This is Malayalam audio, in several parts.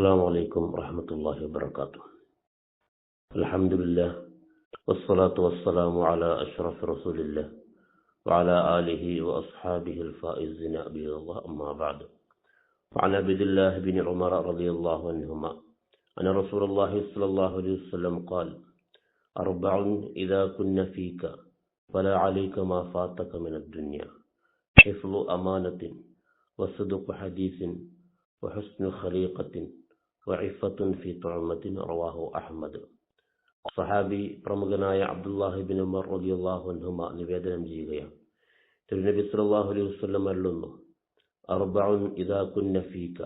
السلام عليكم ورحمة الله وبركاته. الحمد لله والصلاة والسلام على أشرف رسول الله وعلى آله وأصحابه الفائزين بإذن الله، أما بعد. وعن عبد الله بن عمر رضي الله عنهما أن رسول الله صلى الله عليه وسلم قال: أربع إذا كن فيك فلا عليك ما فاتك من الدنيا: حفظ أمانة، وصدق حديث، وحسن خليقة، വഇഫത്തുൻ ഫി തുഅമത്തിൻ. റവാഹു അഹ്മദ്. സഹാബി പ്രമുഖനായ അബ്ദുല്ലാഹി ബിൻ ഉമർ റളിയല്ലാഹു അൻഹുമ നിവേദനം ചെയ്യുകയാണ്, തിരുനബി സല്ലല്ലാഹു അലൈഹി വസല്ലം അരുളുന്നു: അർബഉൻ ഇദാ കുന്ന ഫീക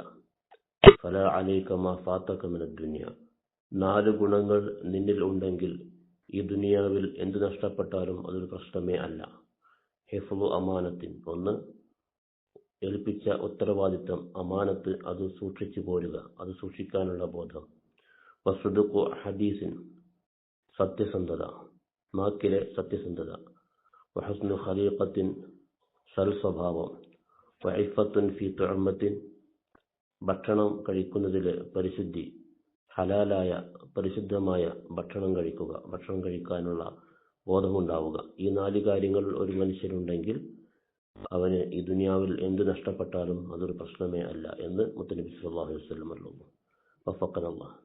ഫലാ അലൈക മാ ഫാതക മിനദ് ദുനിയ. 4 ഗുണങ്ങൾ നിന്നിൽ ഉണ്ടെങ്കിൽ ഈ ദുനിയാവിൽ എന്ത് നഷ്ടപ്പെട്ടാലും അതൊരു പ്രശ്നമേ അല്ല. ഹിഫ്ളു അമാനത്തിൻ, ഒന്ന് ഏൽപ്പിച്ച ഉത്തരവാദിത്തം, അമാനത്ത്, അത് സൂക്ഷിച്ചു പോരുക, അത് സൂക്ഷിക്കാനുള്ള ബോധം. വസ്തുഖു ഹദീസിൻ, സത്യസന്ധത, നാക്കിലെ സത്യസന്ധത. വഹസ്നു ഖലീഖത്തിൻ, സൽസ്വഭാവം. വഇഫത്തുൻ ഫി തുഅമത്തിൻ, ഭക്ഷണം കഴിക്കുന്നതിലെ പരിശുദ്ധി, ഹലാലായ പരിശുദ്ധമായ ഭക്ഷണം കഴിക്കുക, ഭക്ഷണം കഴിക്കാനുള്ള ബോധമുണ്ടാവുക. ഈ 4 കാര്യങ്ങൾ ഒരു മനുഷ്യനുണ്ടെങ്കിൽ അവന് ഈ ദുനിയാവിൽ എന്ത് നഷ്ടപ്പെട്ടാലും അതൊരു പ്രശ്നമേ അല്ല എന്ന് മുത്തനബി സല്ലല്ലാഹു അലൈഹി വസല്ലം പറഞ്ഞു. വഫഖന അല്ലാഹ്.